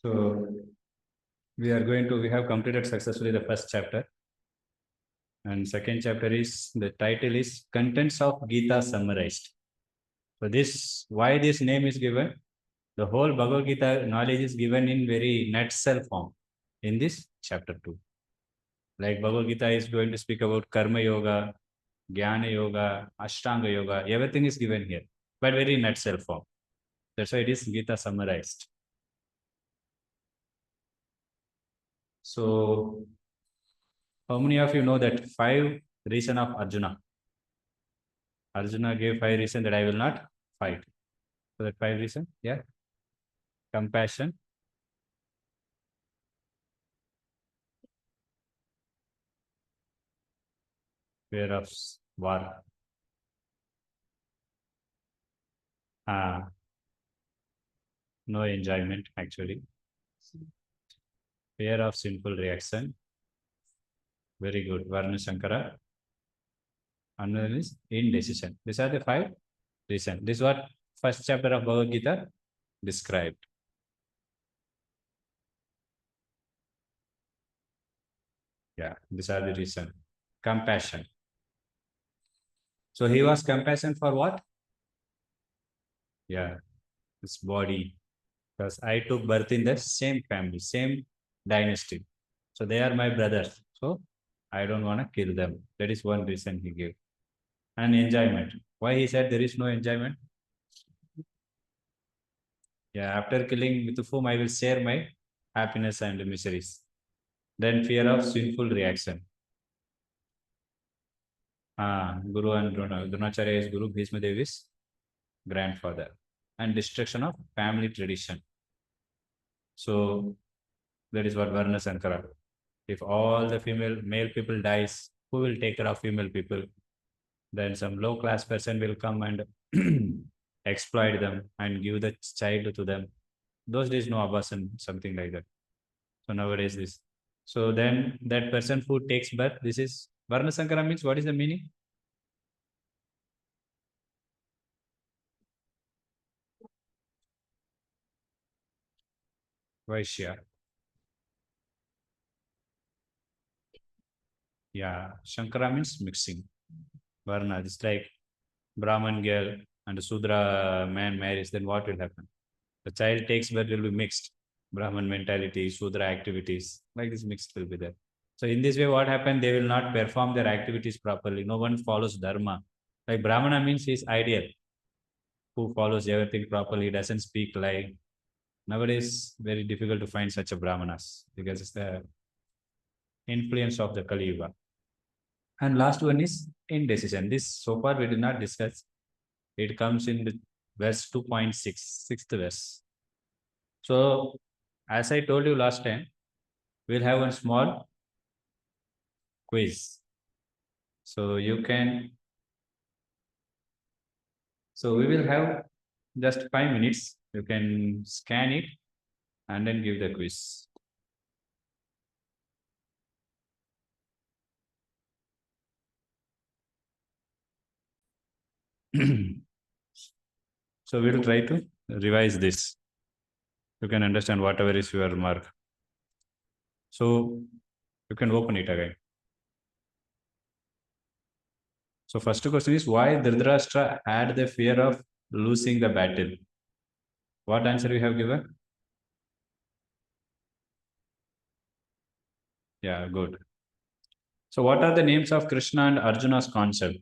So we have completed successfully the first chapter. And second chapter is, the title is Contents of Gita Summarized. So why this name is given? The whole Bhagavad Gita knowledge is given in very nutshell form in this chapter 2. Like Bhagavad Gita is going to speak about Karma Yoga, Jnana Yoga, Ashtanga Yoga, everything is given here, but very nutshell form. That's why it is Gita summarized. So, how many of you know that 5 reasons of Arjuna? Arjuna gave 5 reasons that I will not fight. So that 5 reasons, yeah. Compassion, fear of war, no enjoyment actually, fear of sinful reaction, very good, Varna Shankara, another is indecision. These are the 5 reasons. This is what first chapter of Bhagavad Gita described. Yeah, these are the reasons. Compassion. So he was compassion for what? Yeah, his body. Because I took birth in the same family, same dynasty. So they are my brothers. So I don't want to kill them. That is one reason he gave. And enjoyment. Why he said there is no enjoyment? Yeah, after killing with whom I will share my happiness and miseries. Then fear of sinful reaction. Guru and Dronacharya is Guru, Bhishma Dev is grandfather. And destruction of family tradition. So that is what Varna Sankara. If all the male people dies, who will take care of female people? Then some low class person will come and exploit them and give the child to them. Those days no abortion, something like that. So nowadays this. So then that person who takes birth, this is Varna Sankara means, what is the meaning? Vaishya. Yeah, Shankara means mixing. Varna, it's like Brahman girl and Sudra man marries, then what will happen? The child takes birth will be mixed. Brahman mentality, Sudra activities, like this mixed will be there. So in this way, what happened? They will not perform their activities properly. No one follows dharma. Like Brahmana means he is ideal, who follows everything properly, doesn't speak lie. Nowadays, very difficult to find such a Brahmanas because it's the influence of the Kali Yuga. And last one is indecision. This so far we did not discuss. It comes in the verse 2.6, sixth verse. So, as I told you last time, we'll have one small quiz. So you can, so we will have just 5 minutes. You can scan it and then give the quiz. So we'll try to revise this. You can understand whatever is your mark. So you can open it again. So first question is, why Dhritarashtra had the fear of losing the battle? What answer you have given? Yeah, good. So what are the names of Krishna and Arjuna's concept?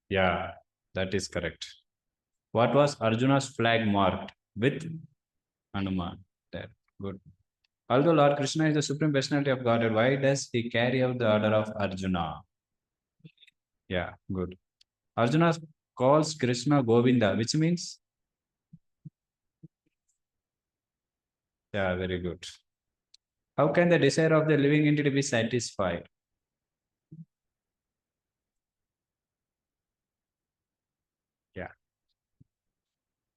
Yeah, that is correct. What was Arjuna's flag marked with? Hanuman. There, good. Although Lord Krishna is the supreme personality of Godhead, why does he carry out the order of Arjuna? Yeah, good. Arjuna calls Krishna Govinda, which means? Yeah, very good. How can the desire of the living entity be satisfied? Yeah.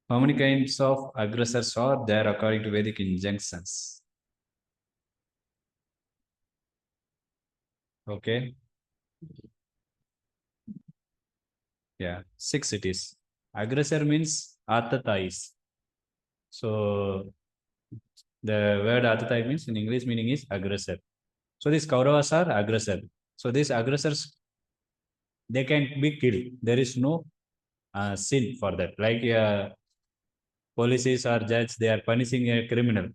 How many kinds of aggressors are there according to Vedic injunctions? Okay. Yeah, 6 cities. Aggressor means Atatais. So the word Atatai means in English meaning is aggressor. So these Kauravas are aggressor. So these aggressors, they can be killed. There is no sin for that. Like policies or judge, they are punishing a criminal.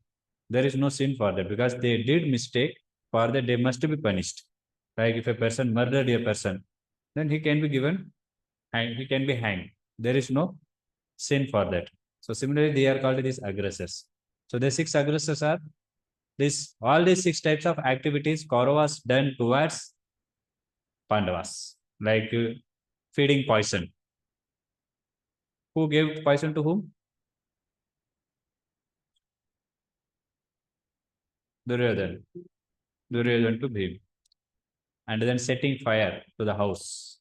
There is no sin for that because they did mistake. For that, they must be punished. Like if a person murdered a person, then he can be given, and he can be hanged. There is no sin for that. So similarly, they are called these aggressors. So the 6 aggressors are this. All these 6 types of activities Kauravas done towards Pandavas, like feeding poison. Who gave poison to whom? Duryodhan. Duryodhan to Bhim. And then setting fire to the house.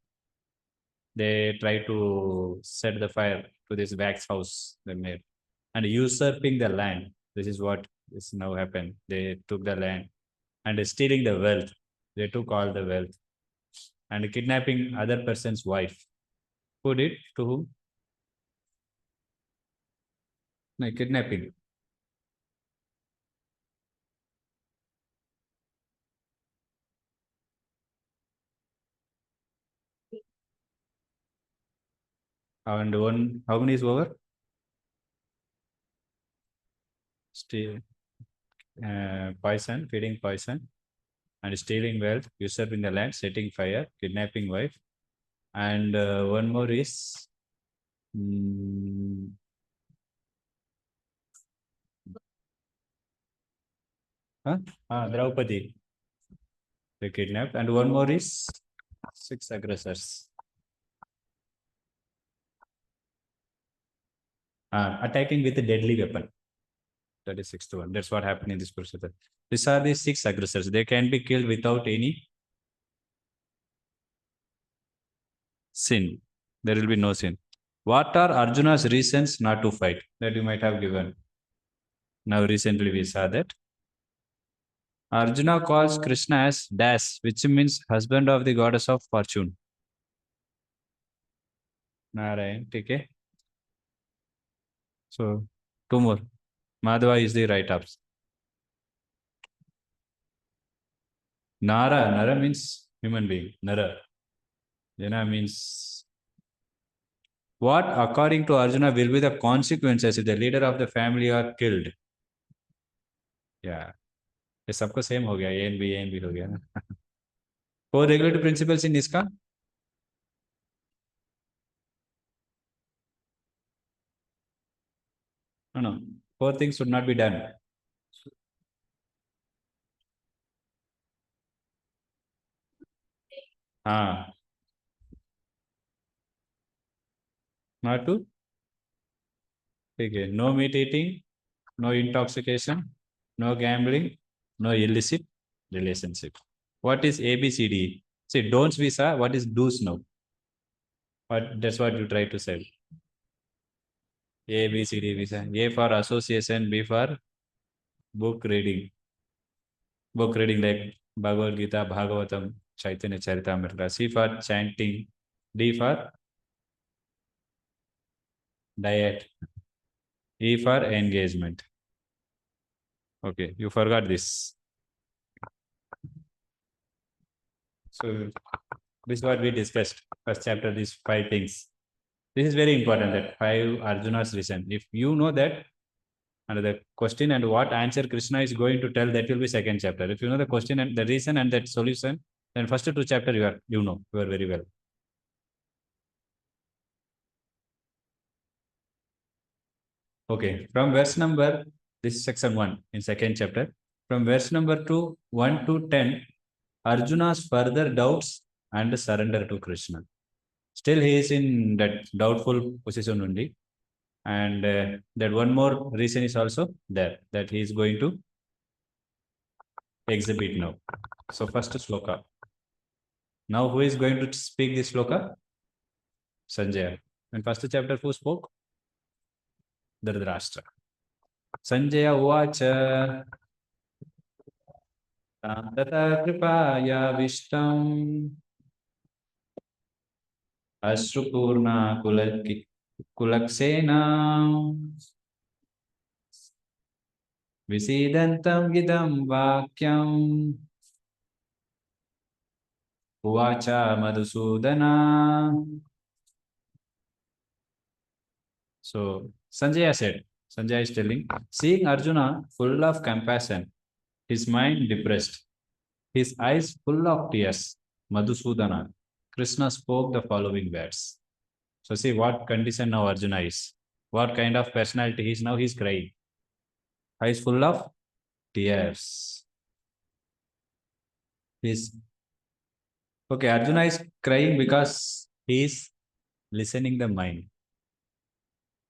They try to set the fire to this wax house they made and usurping the land. This is what is now happened. They took the land and stealing the wealth. They took all the wealth and kidnapping other person's wife. Who did? To whom? No, kidnapping. And one, how many is over? Steal, poison, feeding poison, and stealing wealth, usurping the land, setting fire, kidnapping wife, and one more is mm, huh? Draupadi. They kidnapped, and one more is 6 aggressors. Attacking with a deadly weapon. That is 6 to 1. That's what happened in this procedure. These are the 6 aggressors. They can be killed without any sin. There will be no sin. What are Arjuna's reasons not to fight? That you might have given. Now, recently we saw that. Arjuna calls Krishna as Das, which means husband of the goddess of fortune. Narayan, okay. So, 2 more. Madhava is the right option. Nara means human being. Nara. Jana means what, according to Arjuna, will be the consequences if the leader of the family are killed? Yeah. ये सबको same हो गया N B हो गया ना 4 regulatory principles in इसका no 4 things should not be done हाँ not to ठीक है no meat eating no intoxication no gambling no illicit relationship what is ABCD see don'ts we saw what is do's now what that's what you try to say ABCD we saw A for association B for book reading like Bhagavad Gita, Bhagavatam, Chaitanya Charitamrita. C for chanting. D for diet. E for engagement. Okay, you forgot this. So this is what we discussed. First chapter, these 5 things. This is very important that 5 Arjuna's reason. If you know that and the question and what answer Krishna is going to tell, that will be second chapter. If you know the question and the reason and that solution, then first 2 chapter you are very well. Okay, from verse number, this is section 1 in second chapter. From verse number 1 to 10, Arjuna's further doubts and surrender to Krishna. Still, he is in that doubtful position only. And that one more reason is also there, that he is going to exhibit now. So, first sloka. Now, who is going to speak this sloka? Sanjaya. In first chapter, who spoke? Dhritarashtra. Sanjaya uvacha तथा कृपायाविष्टम् Ashrupurna Kulaksena Visidantam Gidam Vakyam Uvacha Madhusudana. So Sanjaya said, Sanjaya is telling, seeing Arjuna full of compassion, his mind depressed, his eyes full of tears, Madhusudana, Krishna spoke the following words. So see what condition now Arjuna is. What kind of personality he is now? He is crying. Eyes full of tears. He's okay. Arjuna is crying because he is listening the mind.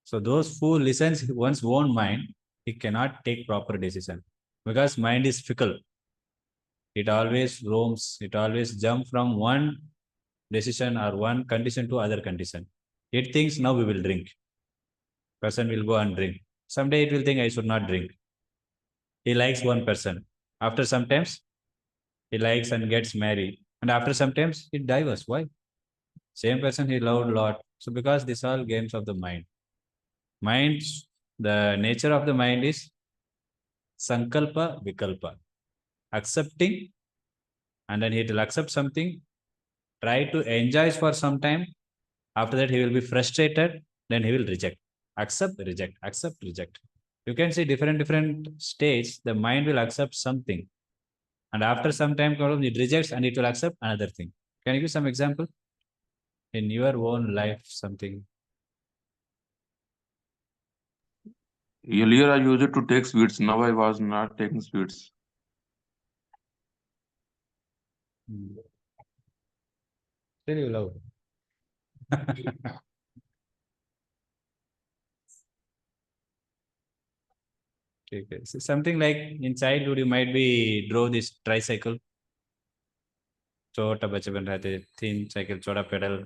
So those who listens one's own mind, he cannot take proper decision because mind is fickle. It always roams. It always jump from one decision or one condition to other condition. It thinks now we will drink. Person will go and drink. Someday it will think I should not drink. He likes one person. After sometimes he likes and gets married. And after sometimes he divorces. Why? Same person he loved a lot. So because these all games of the mind. Mind, the nature of the mind is sankalpa vikalpa. Accepting, and then he will accept something, try to enjoy for some time. After that, he will be frustrated, then he will reject. Accept, reject, accept, reject. You can see different states, the mind will accept something. And after some time, it rejects and it will accept another thing. Can you give some example? In your own life, something. Earlier, I used to take sweets. Now I was not taking sweets. Still you love. Okay. So something like in childhood, you might be drove this tricycle. छोटा बच्चे बन रहे थे, thin cycle, छोटा pedal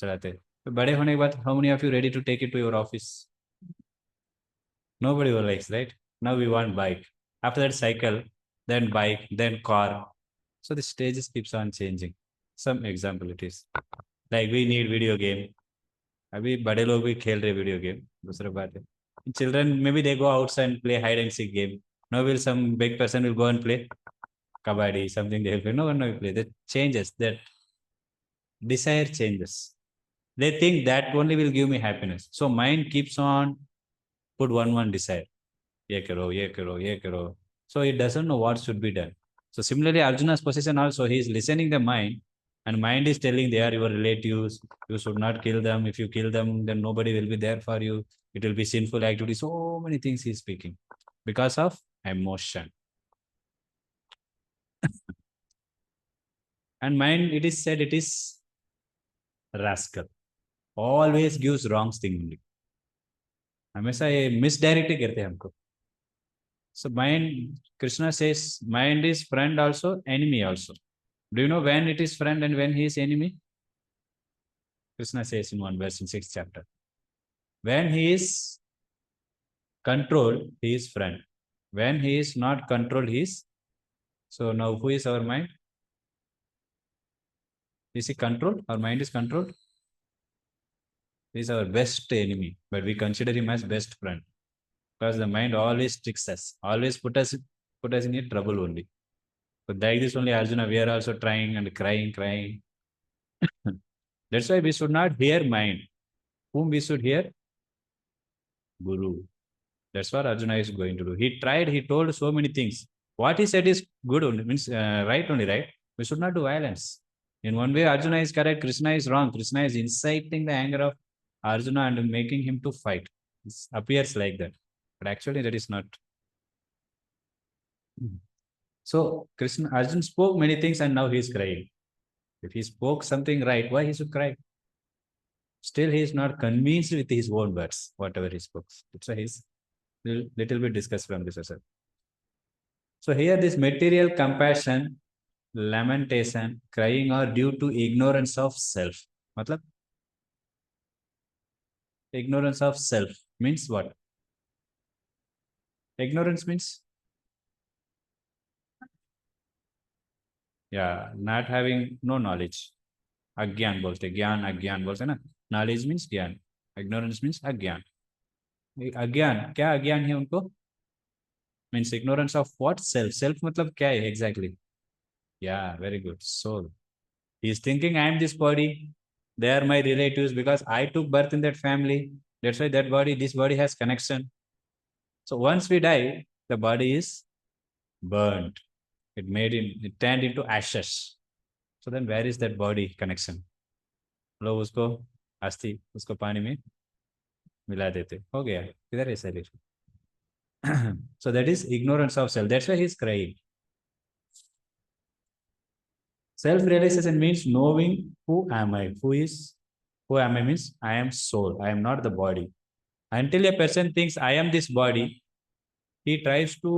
चलाते. तो बड़े होने के बाद, how many of you ready to take it to your office? Nobody will likes, right? Now we want bike. After that, cycle, then bike, then car. So the stages keeps on changing. Some example it is. Like we need video game. अभी बड़े लोग भी खेल रहे video game. दूसरा बात है. Children maybe they go outside and play hide and seek game. Now will some big person will go and play kabaddi, something they will play. No one will play. That changes. That desire changes. They think that only will give me happiness. So mind keeps on put one desire. Ye karo, ye karo, ye karo. So it doesn't know what should be done. So similarly, Arjuna's position also, he is listening the mind, and mind is telling they are your relatives. You should not kill them. If you kill them, then nobody will be there for you. It will be sinful activity. So many things he is speaking because of emotion. And mind, it is said, it is rascal. Always gives wrong thing only. हमेशा ये misdirect ही करते हैं हमको. So mind, Krishna says, mind is friend also, enemy also. Do you know when it is friend and when he is enemy? Krishna says in one verse in 6th chapter. When he is controlled, he is friend. When he is not controlled, he is. So now who is our mind? Is he controlled? Our mind is controlled. He is our best enemy, but we consider him as best friend. Because the mind always tricks us, always put us in a trouble only. So like this only Arjuna, we are also trying and crying. That's why we should not hear mind. Whom we should hear? Guru. That's what Arjuna is going to do. He tried, he told so many things. What he said is good only, means right only, right? We should not do violence. In one way, Arjuna is correct, Krishna is wrong. Krishna is inciting the anger of Arjuna and making him to fight. It appears like that. But actually, that is not. So Krishna, Arjuna spoke many things and now he is crying. If he spoke something right, why he should cry? Still, he is not convinced with his own words, whatever he spoke. That's why he's little bit discussed from this as well. So here this material compassion, lamentation, crying are due to ignorance of self. Matlab? Ignorance of self means what? Ignorance means? Yeah, not having no knowledge. अज्ञान बोलते, ज्ञान अज्ञान बोलते ना. Knowledge means ज्ञान, ignorance means अज्ञान. अज्ञान, क्या अज्ञान है उनको? Means ignorance of what? Self. Self मतलब क्या है एग्जैक्टली? या very good, soul. He is thinking I am this body, they are my relatives because I took birth in that family. That's why that body, this body has connection. So once we die, the body is burnt. It turned into ashes. So then where is that body connection? लोग उसको अस्थि उसको पानी में मिला देते, हो गया, किधर है शरीर? So that is ignorance of self. That's why he is crying. Self realization means knowing who am I. Who am I means I am soul. I am not the body. Until a person thinks I am this body, he tries to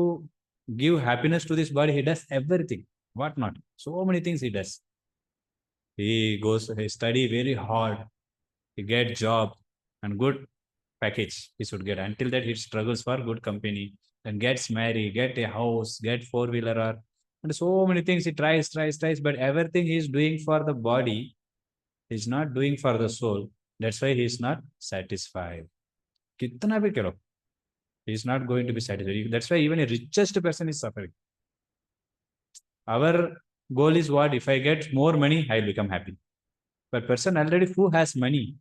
give happiness to this body. He does everything. What not? So many things he does. He study very hard. He get job and good package he should get. Until that, he struggles for good company and gets married, get a house, get four-wheeler, or and so many things he tries, but everything he is doing for the body, he's not doing for the soul. That's why he is not satisfied. कितना भी करो, he is not going to be satisfied. That's why even a richest person is suffering. Our goal is what? If I get more money, I'll become happy. But person already who has money,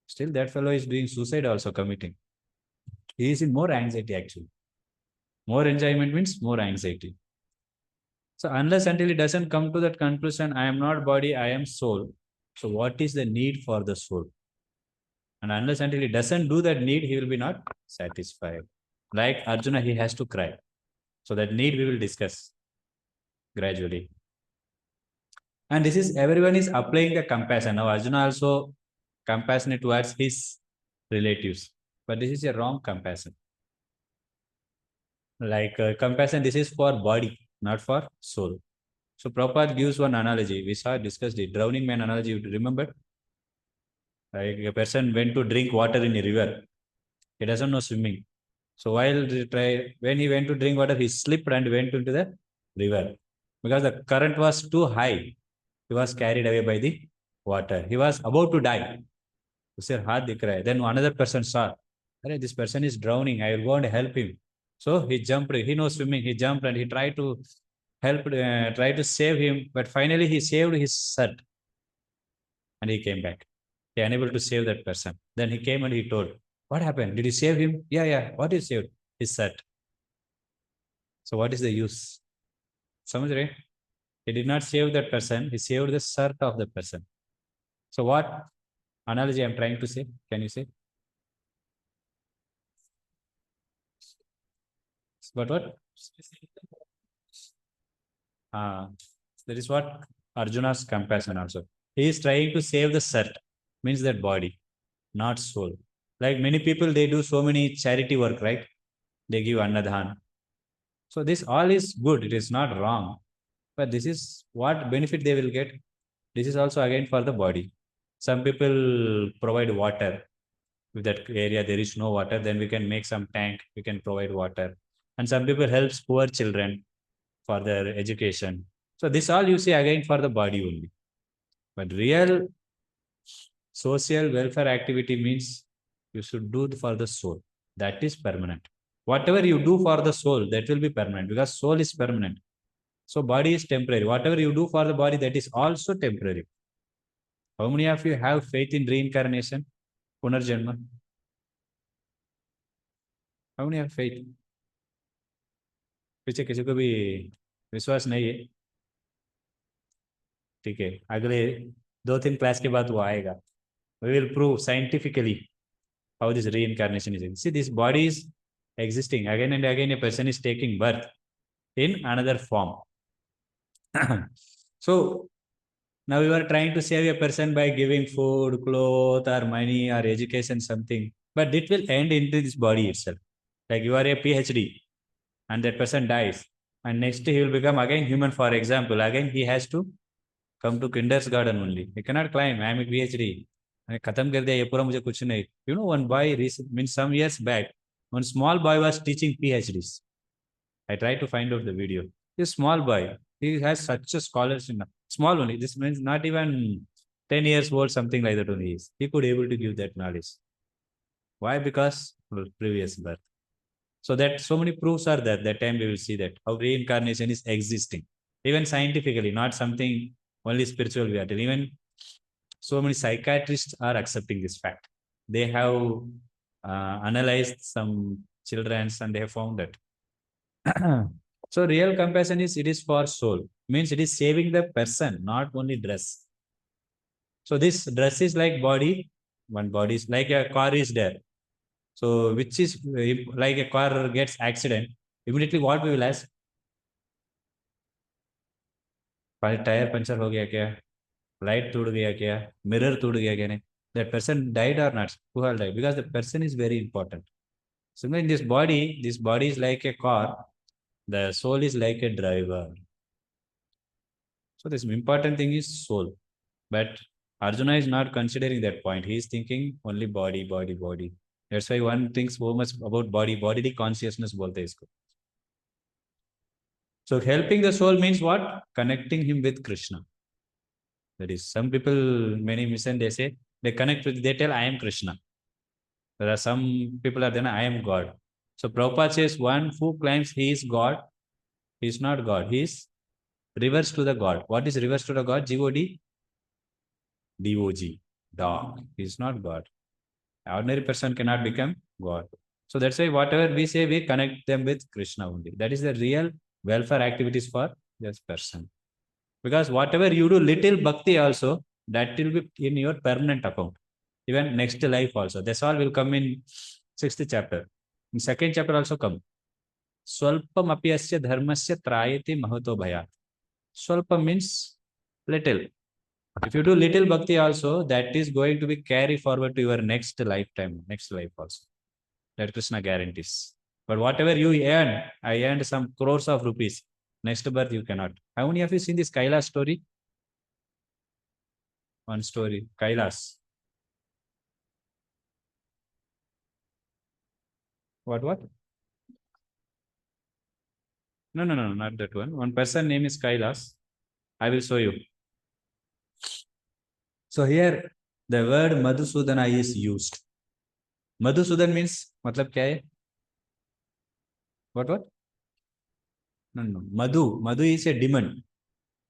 still that fellow is doing suicide, also committing. He is in more anxiety actually. More enjoyment means more anxiety. So unless until it doesn't come to that conclusion, I am not body, I am soul. So what is the need for the soul? And unless until he doesn't do that need, he will be not satisfied. Like Arjuna, he has to cry. So that need we will discuss gradually. And this is everyone is applying the compassion. Now Arjuna also compassionate towards his relatives. But this is a wrong compassion. Like compassion, this is for body, not for soul. So Prabhupada gives one analogy. We saw discussed the drowning man analogy. You remember? Like a person went to drink water in a river. He doesn't know swimming. So when he went to drink water, he slipped and went into the river. Because the current was too high, he was carried away by the water. He was about to die. Then another person saw, this person is drowning. I will go and help him. So he jumped. He knows swimming. He jumped and he tried to try to save him. But finally he saved his shirt and he came back. He unable to save that person. Then he came and he told, what happened? Did you save him? Yeah. What you saved? His shirt. So what is the use? Samajh rahe? He did not save that person. He saved the shirt of the person. So what analogy I'm trying to say? Can you say? But what? That is what Arjuna's compassion also. He is trying to save the shirt, means that body, not soul. Like many people, they do so many charity work, right? They give annadhan. So this all is good. It is not wrong. But this is what benefit they will get. This is also again for the body. Some people provide water. If that area there is no water, then we can make some tank. We can provide water. And some people helps poor children for their education. So this all you see again for the body only. But real social welfare activity means you should do for the soul. That is permanent. Whatever you do for the soul, that will be permanent because soul is permanent. So body is temporary. Whatever you do for the body, that is also temporary. How many of you have faith in reincarnation? Punarjanma? How many have faith? पीछे किसी को भी विश्वास नहीं है? ठीक है, अगले 2-3 क्लास के बाद वो आएगा. We will prove scientifically how this reincarnation is. See, this body is existing again and again. A person is taking birth in another form. So now we are trying to save a person by giving food, clothes, or money, or education, something. But it will end into this body itself. Like you are a PhD, and that person dies, and next he will become again human. For example, again he has to come to kindergarten only. He cannot climb. I am a PhD. I खत्म कर दिया ये पूरा मुझे कुछ नहीं. You know, one boy means some years back, one small boy was teaching PhDs. I tried to find out the video. This small boy, he has such a scholarship. Small only. This means not even 10 years old, something like that only is. He could able to give that knowledge. Why? Because previous birth. So that so many proofs are there. That time we will see that how reincarnation is existing. Even scientifically, not something only spiritual we are telling. Even so many psychiatrists are accepting this fact. They have analyzed some children's and they have found that. So real compassion is it is for soul. Means it is saving the person, not only dress. So this dress is like body, one body is like a car is there. So which is like a car gets accident, immediately what we will ask? Tire puncture हो गया क्या? Light टूट गया क्या? Mirror टूट गया क्या? नहीं? That person died or not? Who have died? Because the person is very important. So in this body is like a car. The soul is like a driver. So this important thing is soul. But Arjuna is not considering that point. He is thinking only body, body, body. That's why one thinks so much about body, bodily consciousness bolte isko. So helping the soul means what? Connecting him with Krishna. That is, some people, many mission, they say, they connect with, they tell, I am Krishna. There are some people are then, I am God. So Prabhupada says, one who claims he is God, he is not God. He is reverse to the God. What is reverse to the God? G-O-D? D-O-G. Dog. He is not God. Ordinary person cannot become God. So that's why whatever we say, we connect them with Krishna only. That is the real welfare activities for this person. Because whatever you do, little bhakti also, that will be in your permanent account. Even next life also. That's all will come in 6th chapter. In 2nd chapter also come. Swalpam apyasya dharmasya trayati mahato bhayat. Swalpam means little. If you do little bhakti also, that is going to be carry forward to your next lifetime, next life also. That Krishna guarantees. But whatever you earn, I earned some crores of rupees. Next birth you cannot. How many of you seen this Kailash story? One story, Kailash. What? No, not that one. One person name is Kailash. I will show you. So here the word Madhusudana is used. Madhusudan means, matlab kya hai? What? No. Madhu is a demon.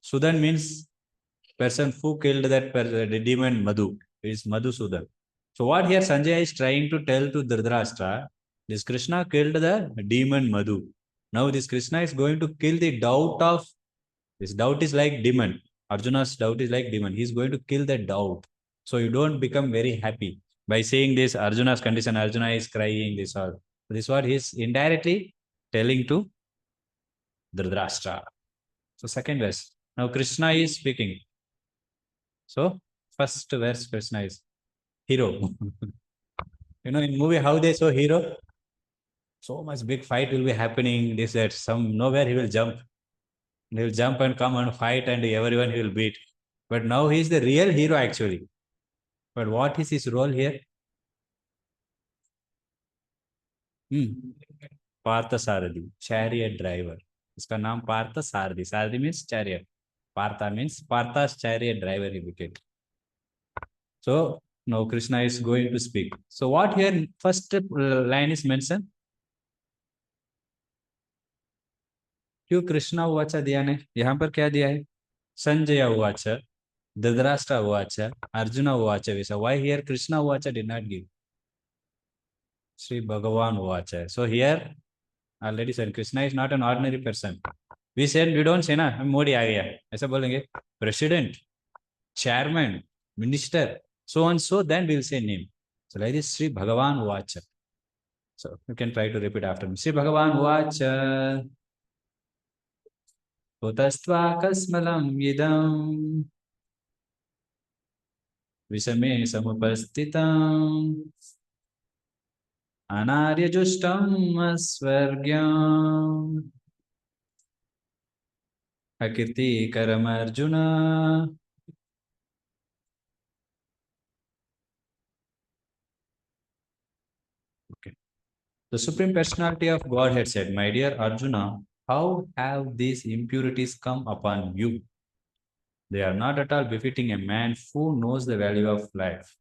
Sudan means person who killed that the demon Madhu. Is Madhusudan. So what here Sanjay is trying to tell to Dhritarashtra, this Krishna killed the demon Madhu. Now this Krishna is going to kill the doubt of, this doubt is like demon. Arjuna's doubt is like demon. He is going to kill the doubt. So you don't become very happy by saying this Arjuna's condition. Arjuna is crying, this all. This is what he is indirectly telling to Dhritarashtra. So second verse. Now Krishna is speaking. So first verse Krishna is hero. In movie how they show hero, so much big fight will be happening. This that some nowhere he will jump. He will jump and come and fight and everyone he will beat. But now he is the real hero actually. But what is his role here? Partha Saradi, chariot driver. इसका नाम पार्थ सारथी. सारथी means chariot. Partha means Partha's chariot driver he became. So now Krishna is going to speak. So what here first line is mentioned? क्यों कृष्णा उवाचा दिया ने? यहाँ पर क्या दिया है? संजय उवाच, धृतराष्ट्र उवाच, अर्जुन उवाच. Why here Krishna uvacha did not give? Sri Bhagavan uvacha. So here already said Krishna is not an ordinary person. We said we don't say ना मोदी आ गया ऐसा बोलेंगे. President, chairman, minister, so and so, then we'll say name. So like this Sri Bhagavan uvacha. So you can try to repeat after me. Sri Bhagavan uvacha. Utastva idam Visame samupastitam Anaryajustam asvargyam Akirti Karamarjuna. Okay. The Supreme Personality of Godhead said, my dear Arjuna, how have these impurities come upon you? They are not at all befitting a man who knows the value of life.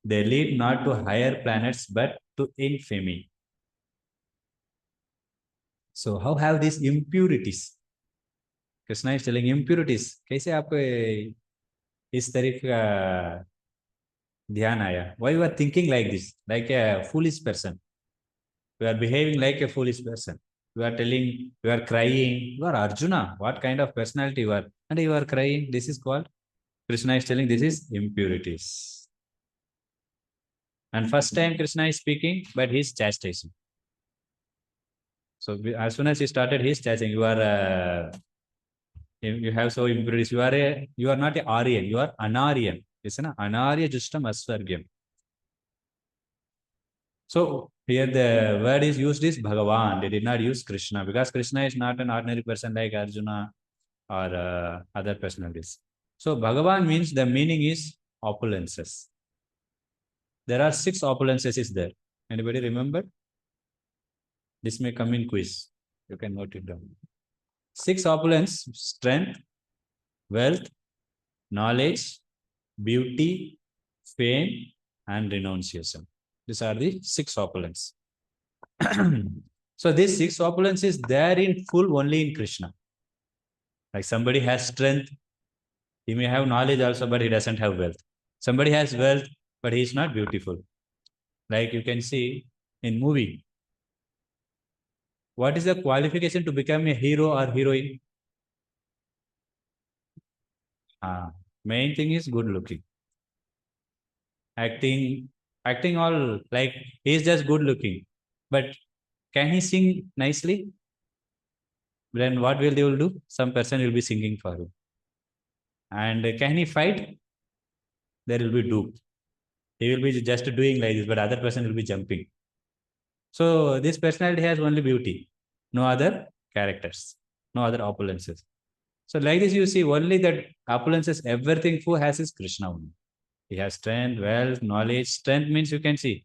They lead not to higher planets but to infamy. So how have these impurities? Krishna is telling impurities. कैसे आपको इस तरह का ध्यान आया? Why you are thinking like this, like a foolish person? You are behaving like a foolish person. You are telling, you are crying. You are Arjuna. What kind of personality you are? And you are crying. This is called, Krishna is telling this is impurities. And first time Krishna is speaking, but he is chastising. So as soon as he started, he is chastising. You are, you have so impurities. You are not a Aryan. You are Anaryan. Listen, Anarya Justam Asvargyam. So here the word is used is Bhagavan. They did not use Krishna because Krishna is not an ordinary person like Arjuna or other personalities. So Bhagavan means the meaning is opulences. There are 6 opulences is there. Anybody remember? This may come in quiz. You can note it down. 6 opulence: strength, wealth, knowledge, beauty, fame, and renunciation. These are the 6 opulence. So this 6 opulence is there in full only in Krishna. Like somebody has strength, he may have knowledge also, but he doesn't have wealth. Somebody has wealth, but he is not beautiful. Like you can see in movie. What is the qualification to become a hero or heroine? Main thing is good looking. Acting all like he is just good looking. But can he sing nicely? Then what will they will do? Some person will be singing for him. And can he fight? There will be dupe. He will be just doing like this, but other person will be jumping. So this personality has only beauty, no other characters, no other opulences. So like this, you see only that opulences, everything who has is Krishna only. He has strength, wealth, knowledge. Strength means you can see.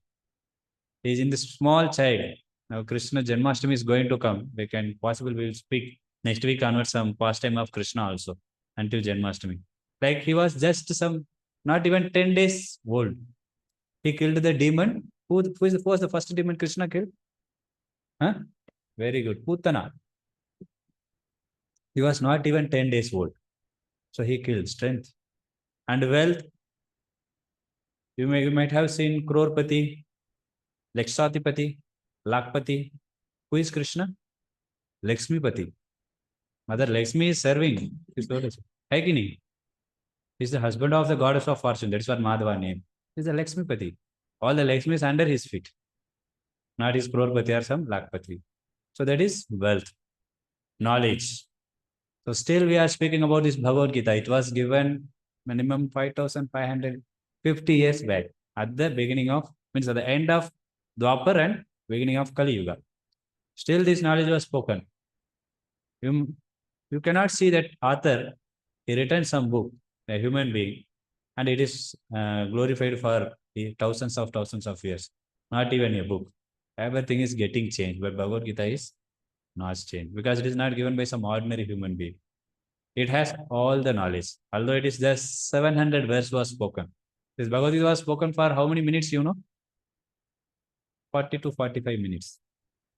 He is in this small child. Now Krishna Janmashtami is going to come. We can possibly we will speak next week onwards some pastime of Krishna also until Janmashtami. Like he was just some not even 10 days old. He killed the demon. Who was the first demon Krishna killed? Huh? Very good. Putana. He was not even 10 days old. So he killed strength. And wealth. You might have seen Crorepati, Lakshadipati, Lakpati. Who is Krishna? Lakshmipati. Mother Lakshmi is serving. He's the husband of the goddess of fortune. That's what Madhava name. He's the Lakshmipati. All the Lakshmi is under his feet. Not his Crorepati or some Lakpati. So that is wealth, knowledge. So still we are speaking about this Bhagavad Gita. It was given minimum 5,550 years back at the beginning of, means at the end of Dwapar and beginning of Kali Yuga. Still this knowledge was spoken. You cannot see that author, he written some book, a human being, and it is glorified for thousands of years. Not even a book. Everything is getting changed, but Bhagavad Gita is not changed because it is not given by some ordinary human being. It has all the knowledge. Although it is just 700 verse was spoken. This Bhagavad Gita was spoken for how many minutes, you know? 40 to 45 minutes.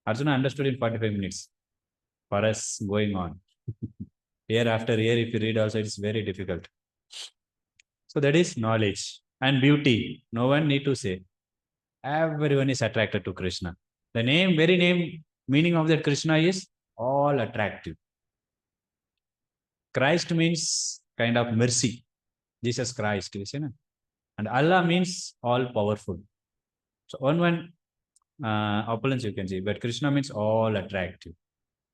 Arjuna understood in 45 minutes. For us going on. Year after year, if you read also, it's very difficult. So that is knowledge and beauty. No one need to say. Everyone is attracted to Krishna. The name, very name, meaning of that Krishna is all attractive. Christ means kind of mercy. Jesus Christ, you see, na? And Allah means all powerful. So one opulence you can see, but Krishna means all attractive.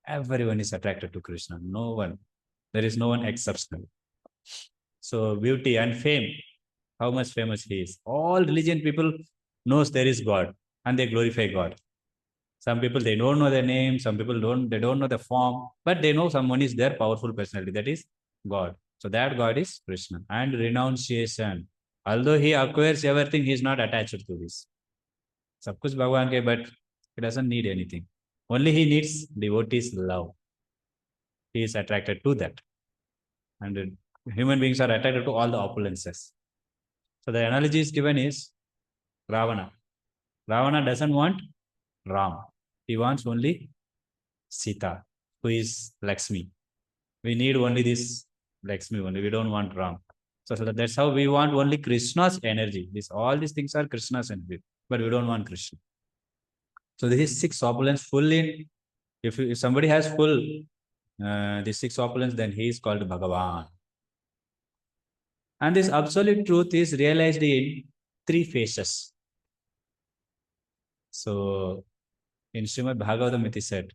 Everyone is attracted to Krishna. No one. There is no one exceptional. So beauty and fame, how much famous he is. All religion people knows there is God and they glorify God. Some people, they don't know the name. Some people they don't know the form, but they know someone is their powerful personality. That is God. So that God is Krishna. And renunciation. Although he acquires everything, he is not attached to this. Sab kuch Bhagwan ke, but he doesn't need anything. Only he needs devotees' love. He is attracted to that. And Human beings are attracted to all the opulences. So the analogy is given is Ravana. Ravana doesn't want Ram. He wants only Sita, who is Lakshmi. We need only this Lakshmi only. We don't want Ram. So that's how we want only Krishna's energy. All these things are Krishna's energy, but we don't want Krishna. So this is six opulence full in. If somebody has full these six opulence, then he is called Bhagavan. And this absolute truth is realized in three phases. So in Srimad Bhagavatam it is said,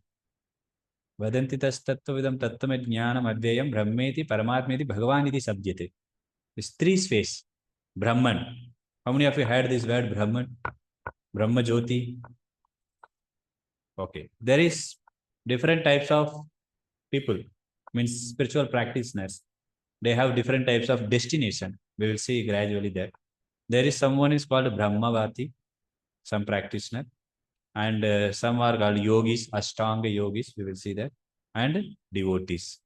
Vadanti tattattvavidam tattame jnanam advyayam brahmeti paramatmeti bhagavaniti sabdyate. This three phase. Brahman. How many of you heard this word Brahman? Brahma Jyoti. Okay. There is different types of people, means spiritual practitioners. They have different types of destination. We will see gradually that. There is someone is called Brahmavati, some practitioner, and some are called yogis, Ashtanga yogis. We will see that, and devotees.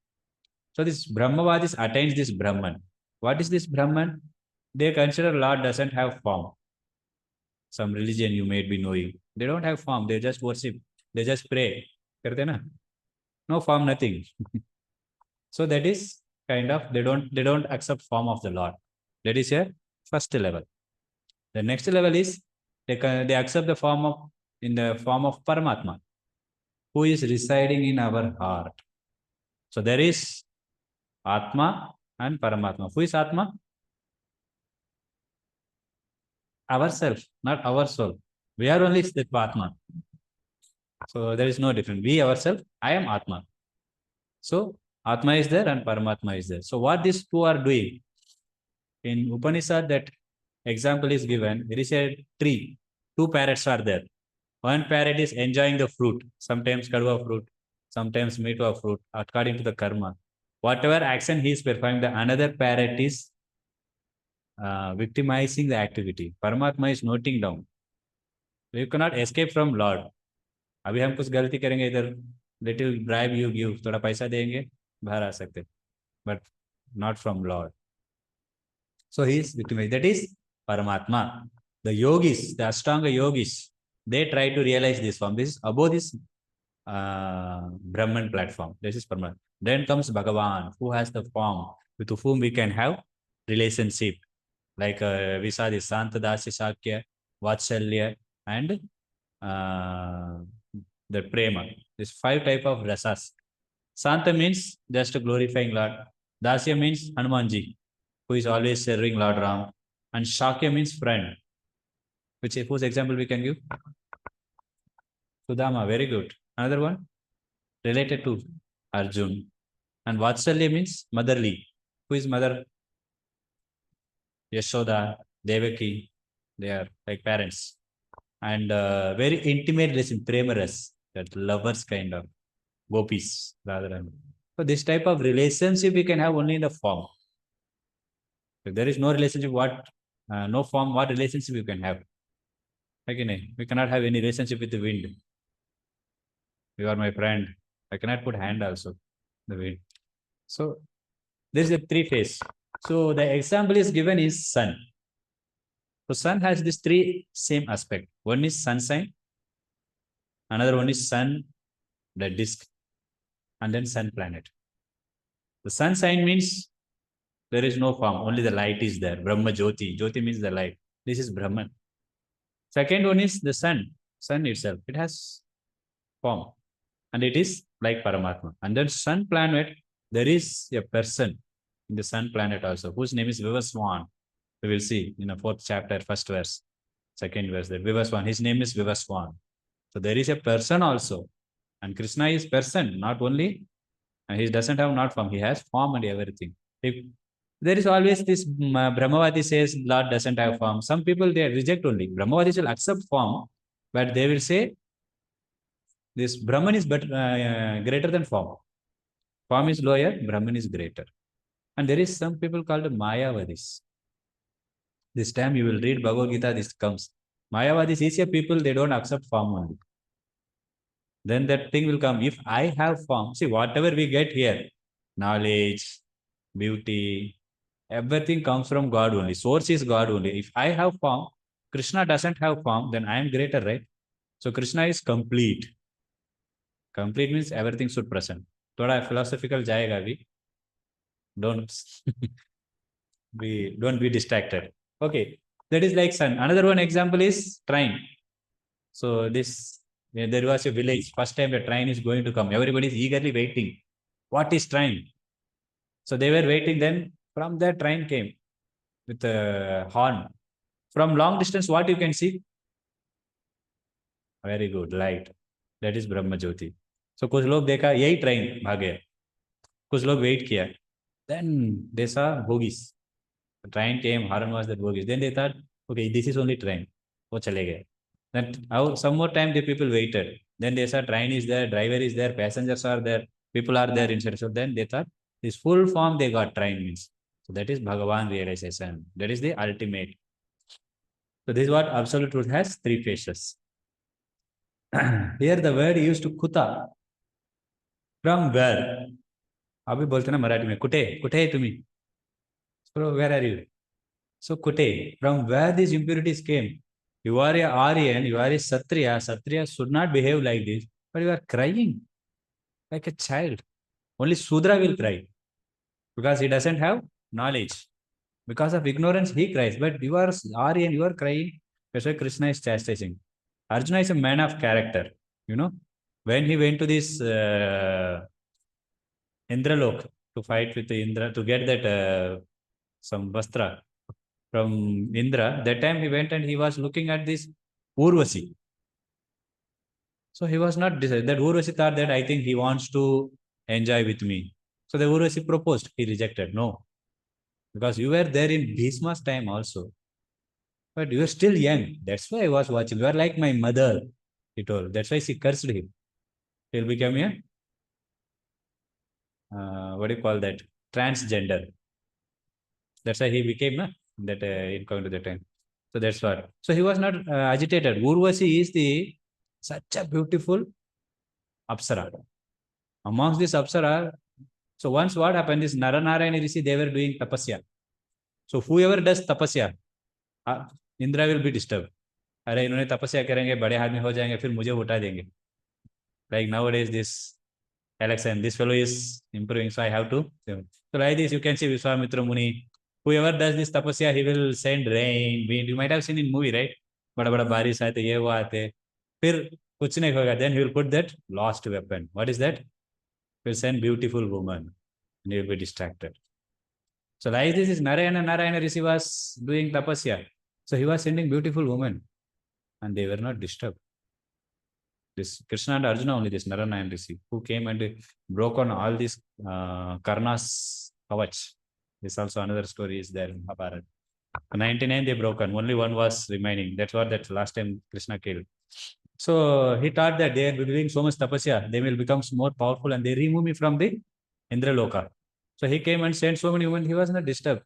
So this Brahmavadis attains this Brahman. What is this Brahman? They consider Lord doesn't have form. Some religion you may be knowing. They don't have form. They just worship. They just pray. No form, nothing. So that is kind of they don't accept form of the Lord. That is a first level. The next level is they accept the form of in the form of Paramatma, who is residing in our heart. So there is Atma and Paramatma. Who is Atma? Ourself, not our soul. We are only the Atma. So there is no difference. We ourselves, I am Atma. So Atma is there and Paramatma is there. So what these two are doing? In Upanishad, that example is given. There is a tree. Two parrots are there. One parrot is enjoying the fruit, sometimes kadwa fruit, sometimes meetwa fruit, according to the karma. Whatever action he is performing, the another parrot is victimizing the activity. Paramatma is noting down. You cannot escape from Lord. अभी हम कुछ गलती करेंगे इधर little bribe you give, थोड़ा पैसा देंगे बाहर आ सकते, but not from Lord. So he is victimized. That is Paramatma. The yogis, the Ashtanga yogis, they try to realize this form. This is above this Brahman platform. This is Paramatma. Then comes Bhagavan, who has the form with whom we can have relationship. Like we saw this Santadasya, Sakya, Vatsalya, and the Prema. These five type of rasas. Santa means just glorifying Lord. Dasya means Hanumanji, who is always serving Lord Ram. And Shakya means friend. Whose example we can give? Sudama, very good. Another one related to Arjun. And Vatsalya means motherly. Who is mother? Yashoda, Devaki. They are like parents. And very intimate relation, Premaras, that lovers kind of gopis rather than. So this type of relationship we can have only in the form. If there is no relationship, no form, what relationship you can have? Okay, we cannot have any relationship with the wind. You are my friend. I cannot put hand also, the wind. So there is a three phase. So the example is given is sun. So sun has these three same aspect. One is sunshine, another one is sun, the disk, and then sun planet. The sunshine means there is no form, only the light is there. Brahma Jyoti. Jyoti means the light. This is Brahman. Second one is the sun. Sun itself. It has form. And it is like Paramatma. And then sun planet, there is a person in the sun planet also, whose name is Vivaswan. We will see in the 4th chapter, 1st verse, 2nd verse, that Vivaswan. His name is Vivaswan. So there is a person also. And Krishna is person, not only, and he doesn't have not form, he has form and everything. If there is always this Brahmavadi says Lord doesn't have form. Some people they reject only. Brahmavadis will accept form, but they will say this Brahman is better, greater than form. Form is lower, Brahman is greater. And there is some people called Mayavadis. This time you will read Bhagavad Gita, this comes. Mayavadis is a people, they don't accept form only. Then that thing will come. If I have form, see whatever we get here, knowledge, beauty, Everything comes from God only. Source is God only. If I have form, Krishna doesn't have form, then I am greater, right? So Krishna is complete. Complete means everything should present. थोड़ा philosophical जाएगा अभी. Don't don't be distracted. Okay, that is like sun. Another one example is train. So there was a village. First time the train is going to come. Everybody is eagerly waiting. What is train? So they were waiting. Then from the train came with a horn. From long distance, what you can see? Very good, light. That is Brahma Jyoti. So कुछ लोग देखा यही train भागे. कुछ लोग wait किया. Then they saw bogies. The train came, horn was that bogies. Then they thought, okay, this is only train. वो चले गए. Then some more time the people waited. Then they saw train is there, driver is there, passengers are there, people are there inside. So then they thought this full form they got train means. So that is Bhagavan realization. That is the ultimate. So this is what absolute truth has three faces. Here the word used to kuta. From where? अभी बोलते ना मराठी में कुठे कुठे है तुम्ही? So where are you? So कुठे, from where these impurities came? You are a Aryan, you are a Satriya. Satriya should not behave like this, but you are crying like a child. Only Sudra will cry because he doesn't have knowledge. Because of ignorance, he cries. But you are Aryan, you are crying. That's why Krishna is chastising. Arjuna is a man of character. You know, when he went to this Indralok to fight with the Indra to get that some vastra from Indra, that time he went and he was looking at this Urvasi. So he was not decided. That Urvasi thought that I think he wants to enjoy with me. So the Urvasi proposed. He rejected. No. Because you were there in Bhisma's time also. But you are still young. That's why I was watching. You are like my mother, he told. That's why she cursed him. He'll become a, what do you call that? Transgender. That's why he became that in coming to the time. So that's what. So he was not agitated. Urvasi is the such a beautiful Apsara. Amongst this Apsara, so once what happened is Naranarayana Rishi, they were doing tapasya. So whoever does tapasya, Indra will be disturbed. अरे इन्होंने तपस्या करेंगे बड़े आदमी हो जाएंगे फिर मुझे उठा देंगे. Like nowadays this election, this fellow is improving, so I have to. So like this, you can see Vishwamitra Muni. Whoever does this tapasya, he will send rain, wind. You might have seen in movie, right? बड़ा बड़ा बारिश आते ये वो आते फिर कुछ नहीं होगा. Then he will put that lost weapon. What is that? He will send beautiful woman and he will be distracted. So like this is Narayana Rishi was doing tapasya. So he was sending beautiful women and they were not disturbed. This Krishna and Arjuna only, this Narayana Rishi, who came and broke on all these Karna's kavach. This also another story is there in Mahabharata. 99 they broke on, only one was remaining. That's what that last time Krishna killed. So he thought that they are doing so much tapasya, they will become more powerful and they remove me from the Indraloka. So he came and sent so many women, he was not disturbed.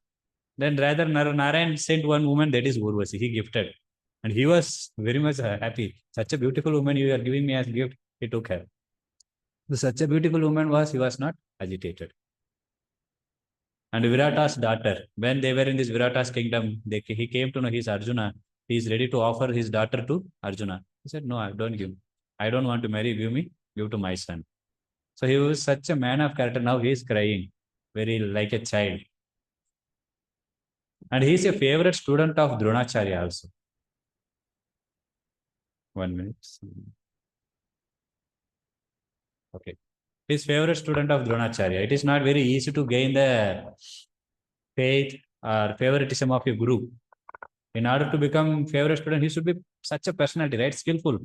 Then rather Narayan sent one woman, that is Urvasi, he gifted. And he was very much happy. Such a beautiful woman you are giving me as gift, he took her. So such a beautiful woman he was not agitated. And Virata's daughter, when they were in this Virata's kingdom, he came to know he's Arjuna. He is ready to offer his daughter to Arjuna. He said, no, I don't give. I don't want to marry, give to my son. So he was such a man of character. Now he is crying, very like a child. And he is a favorite student of Dronacharya also. 1 minute. Okay. His favorite student of Dronacharya. It is not very easy to gain the faith or favoritism of your guru. In order to become favorite student, he should be such a personality, right? Skillful.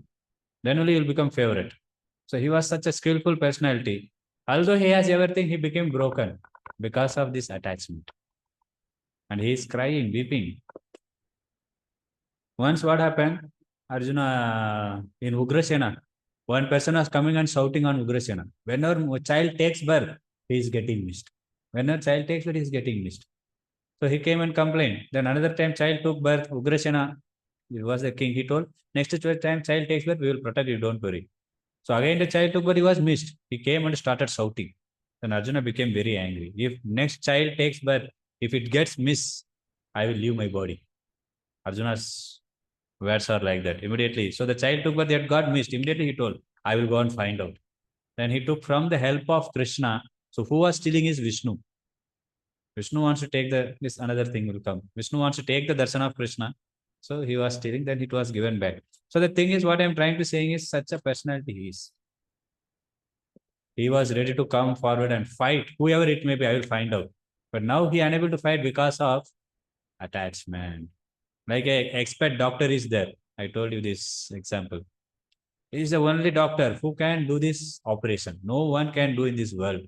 Then only he will become favorite. So he was such a skillful personality. Although he has everything, he became broken because of this attachment. And he is crying, weeping. Once what happened? Arjuna in Ugrasena, one person was coming and shouting on Ugrasena. Whenever a child takes birth, he is getting missed. Whenever child takes birth, he is getting missed. So he came and complained. Then another time child took birth, Ugrasena, he was the king, he told, next time child takes birth, we will protect you, don't worry. So again the child took birth, he was missed. He came and started shouting. Then Arjuna became very angry. If next child takes birth, If it gets missed, I will leave my body. Arjuna's words are like that. Immediately. So the child took, but that got missed. Immediately he told, I will go and find out. Then he took from the help of Krishna. So who was stealing is Vishnu. Vishnu wants to take this another thing will come. Vishnu wants to take the darshan of Krishna. So he was stealing, then it was given back. So the thing is, what I'm trying to say is such a personality he is. He was ready to come forward and fight whoever it may be. I will find out. But now he unable to fight because of attachment. Like a expert doctor is there. I told you this example. He is the only doctor who can do this operation. No one can do in this world.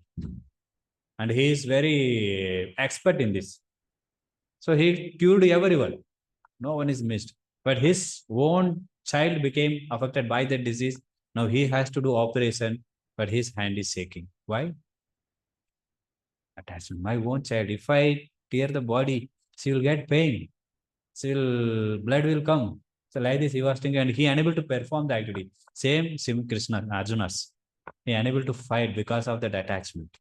And he is very expert in this. So he cured everyone. No one is missed. But his own child became affected by the disease. Now he has to do operation, but his hand is shaking. Why? Attachment. My own child. If I tear the body, she will get pain. She will blood will come. So like this, he was thinking, and he unable to perform the activity. Same Krishna, Arjuna's. He unable to fight because of that attachment.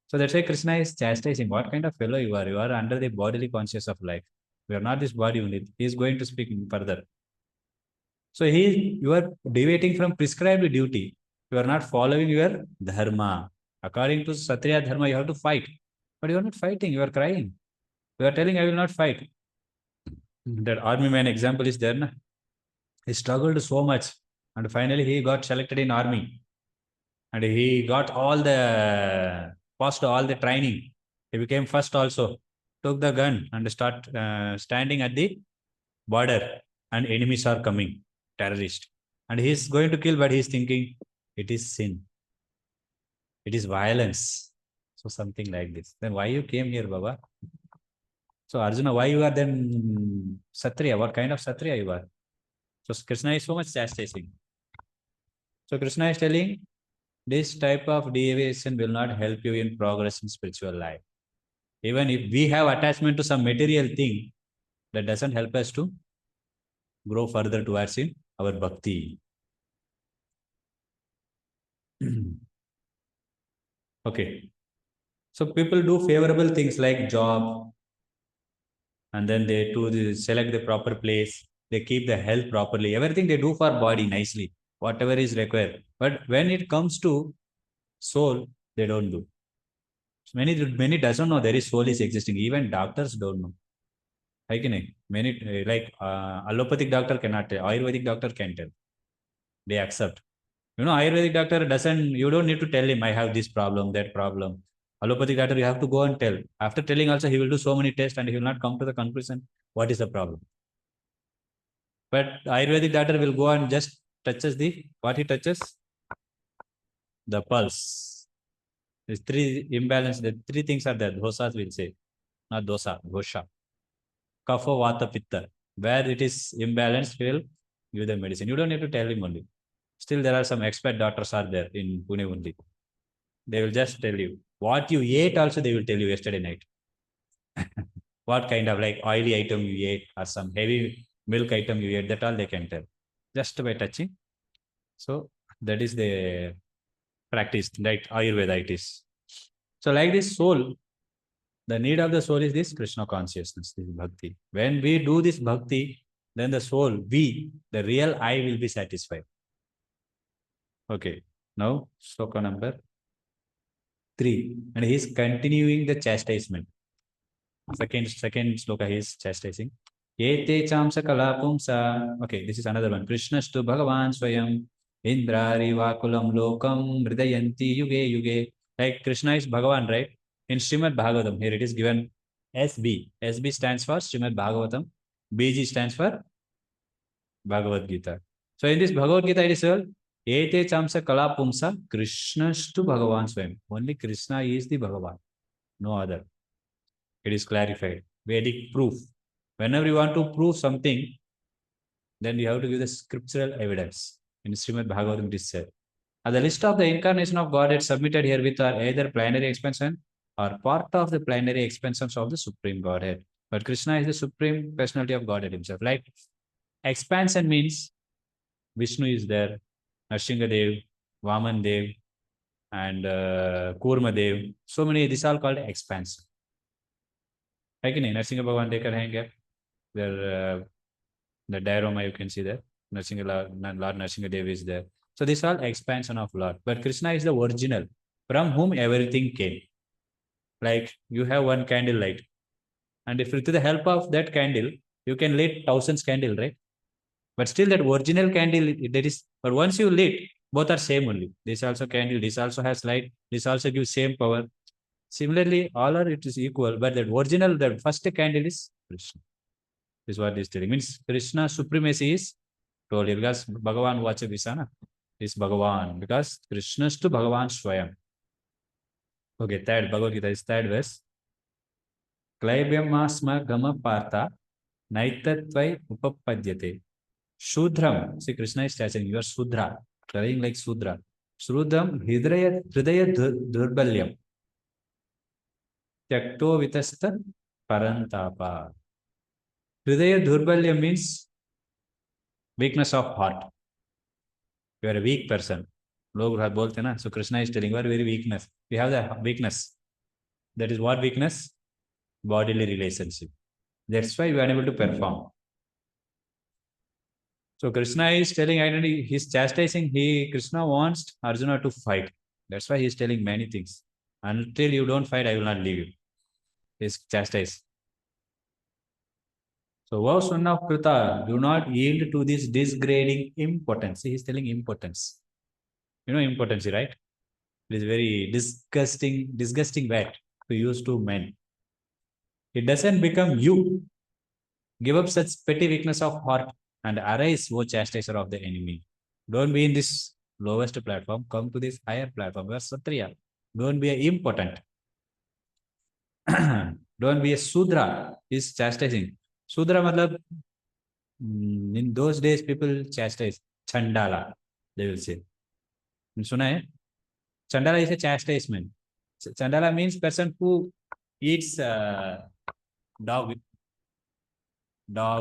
So that's why Krishna is chastising. What kind of fellow you are? You are under the bodily conscious of life. We are not this body only. He is going to speak further. So you are deviating from prescribed duty. You are not following your dharma. According to Satriya dharma, you have to fight. But you are not fighting. You are crying. You are telling, I will not fight. That army man example is there. Na? He struggled so much. And finally, he got selected in army. And he got passed all the training. He became first also. Took the gun and start standing at the border. And enemies are coming. Terrorist. And he's going to kill, but he's thinking, it is sin. It is violence. So something like this. Then why you came here, Baba? So Arjuna, why you are then Satriya? What kind of Satriya you are? So Krishna is so much chastising. So Krishna is telling, this type of deviation will not help you in progress in spiritual life. Even if we have attachment to some material thing, that doesn't help us to grow further towards in our bhakti. Okay. So people do favorable things like job, and then they select the proper place. They keep the health properly. Everything they do for body nicely, whatever is required. But when it comes to soul, they don't do. Many doesn't know there is soul is existing. Even doctors don't know. Many like allopathic doctor cannot tell. Ayurvedic doctor can tell. They accept. Ayurvedic doctor doesn't, you don't need to tell him, I have this problem, that problem. Allopathic doctor, you have to go and tell. After telling also, he will do so many tests and he will not come to the conclusion, what is the problem. But Ayurvedic doctor will go and just touches what he touches? The pulse. There's three imbalance, the three things are there. Dosas will say, not dosa, dosha. Kapha, vata, pitta. Where it is imbalanced, he will give the medicine. You don't need to tell him only. Still, there are some expert doctors are there in Pune only. They will just tell you. What you ate also, they will tell you yesterday night. What kind of like oily item you ate or some heavy milk item you ate, that all they can tell. Just by touching. So that is the practice, like Ayurveda it is. So like this soul, the need of the soul is this Krishna consciousness, this bhakti. When we do this bhakti, then the soul, the real I will be satisfied. Okay, now sloka number 3. And he is continuing the chastisement. Second sloka he is chastising. Yete chamsa kalapumsa. Okay, this is another one. Krishnastu Bhagavan Swayam Indrari Vakulam Lokam Hridayanti Yuge Yuge. Like Krishna is Bhagavan, right? In Srimad Bhagavatam, here it is given SB. SB stands for Srimad Bhagavatam. BG stands for Bhagavad Gita. So in this Bhagavad Gita, it is called Ete chamsa kalapumsa Krishnastu Bhagavan Swayam. Only Krishna is the Bhagavan, no other. It is clarified. Vedic proof. Whenever you want to prove something, then you have to give the scriptural evidence. In Srimad Bhagavatam, it is said. The list of the incarnation of Godhead submitted herewith are either plenary expansion or part of the plenary expansions of the Supreme Godhead. But Krishna is the Supreme Personality of Godhead himself. Like expansion means Vishnu is there, Nrsimhadev, Vaman Dev, and Kurmadev. So many, these are called expansion. Like in Narasimha Bhagavan dekar haenge, there the diorama you can see there. Lord Narasimha Dev is there. So this all expansion of Lord. But Krishna is the original from whom everything came. Like you have one candle light, and if with the help of that candle, you can light thousands candle, right? But still that original candle, that is, but once you lit, both are same only. This also candle, this also has light, this also gives same power. Similarly, all are it is equal, but that original, the first candle is Krishna. Is what this telling. Means Krishna supremacy is told here because Bhagavan Vacha Visana is Bhagavan because Krishna is to Bhagavan Swayam. Okay, third Bhagavad Gita is third verse. Klaibyam gama partha naitattvai upapadyate. Shudram. See, Krishna is telling you are Sudra, traveling like Sudra. Shrudram hridaya durbalyam. Tyakto vitasta parantapa. Hridaya durbalyam means weakness of heart. You are a weak person. Log bolte na. So Krishna is telling you are very weakness. We have the weakness. That is what weakness? Bodily relationship. That's why you are unable to perform. So Krishna is telling identity, he's chastising, Krishna wants Arjuna to fight. That's why he's telling many things. Until you don't fight, I will not leave you. He's chastised. So, wow, son of Krita, do not yield to this disgrading impotence. He's telling impotence. You know impotence, right? It is very disgusting word to use to men. It doesn't become you. Give up such petty weakness of heart and arise, O chastiser of the enemy. Don't be in this lowest platform. Come to this higher platform. You are Satriya. Don't be impotent. Don't be a Sudra. Is chastising. Sudra matlab, in those days people chastise. Chandala, they will say. Suna hai? Chandala is a chastisement. Chandala means person who eats dog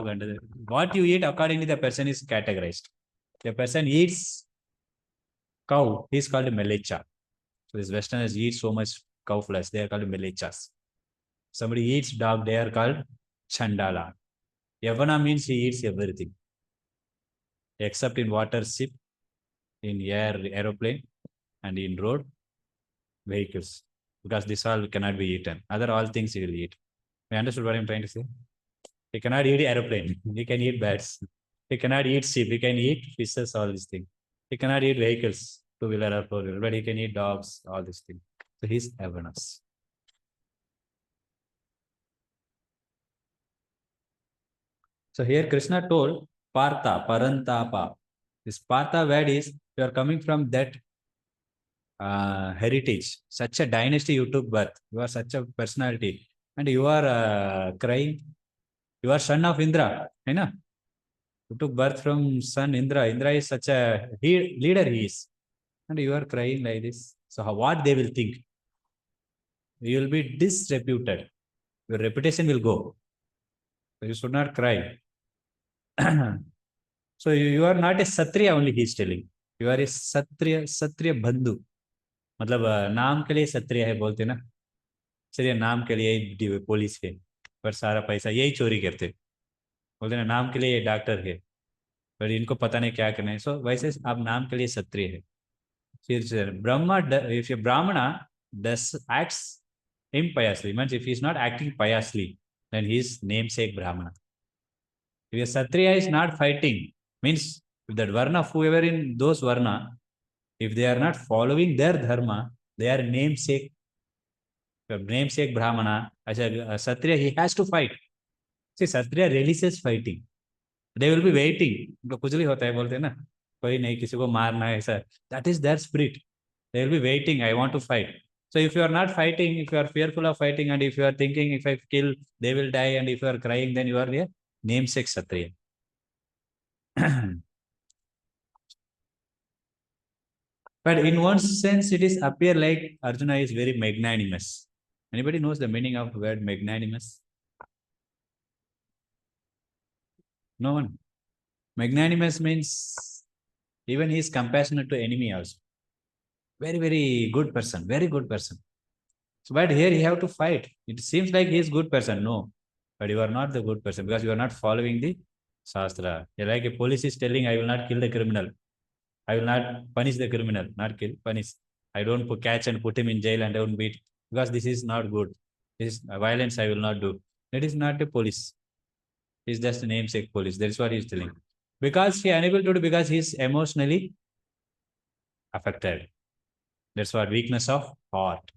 and what you eat accordingly the person is categorized. The person eats cow, he is called Melecha. So these Westerners eat so much cow flesh, they are called Melechas. Somebody eats dog, they are called Chandala. Yavana means he eats everything. Except in water ship, in air aeroplane, and in road vehicles. Because this all cannot be eaten. Other all things he will eat. You understood what I'm trying to say? He cannot eat aeroplane. He can eat bats. He cannot eat sheep. He can eat fishes, all these things. He cannot eat vehicles, two-wheeler or four-wheeler, but he can eat dogs, all these things. So he's awareness. So here Krishna told Partha, Parantapa. This Partha word is you are coming from that heritage, such a dynasty you took birth. You are such a personality, and you are crying. You are son of Indra, you know. You took birth from son Indra. Indra is such a leader he is, and you are crying like this. So what they will think? You will be disreputed. Your reputation will go. So you should not cry. So you are not a Satriya only, he is telling. You are a Satriya Bandhu. मतलब नाम के लिए क्षत्रिय है बोलते ना, चलिए नाम के लिए पुलिस है पर सारा पैसा यही चोरी करते बोलते ना, नाम के लिए डॉक्टर है पर इनको पता नहीं क्या करना है. सो वैसे आप नाम के लिए क्षत्रिय है. फिर Brahma, if a brahmana does acts impiously, means if he is not acting piously, then he is namesake brahmana. If a Kshatriya is not fighting, means if that Varna, whoever in those Varna, if they are not following their Dharma, they are namesake Brahmana. As a Kshatriya, he has to fight. See, Kshatriya relishes fighting. They will be waiting. कुछ भी होता है बोलते हैं ना, कोई नहीं किसी को मारना है ऐसा. That is their spirit. They will be waiting. I want to fight. So if you are not fighting, if you are fearful of fighting, and if you are thinking if I kill, they will die, and if you are crying, then you are a namesake Kshatriya. But in one sense, it is appear like Arjuna is very magnanimous. Anybody knows the meaning of the word magnanimous? No one. Magnanimous means even he is compassionate to enemy also. Very, very good person, very good person. So, but here he have to fight. It seems like he is good person. No, but you are not the good person because you are not following the Shastra. You're like a police is telling, I will not kill the criminal. I will not punish the criminal, not kill, punish. I don't put, catch and put him in jail and don't beat because this is not good. This is violence I will not do. That is not a police. He's just a namesake police. That is what he's telling. Because he unable to do because he's emotionally affected. That's what weakness of heart.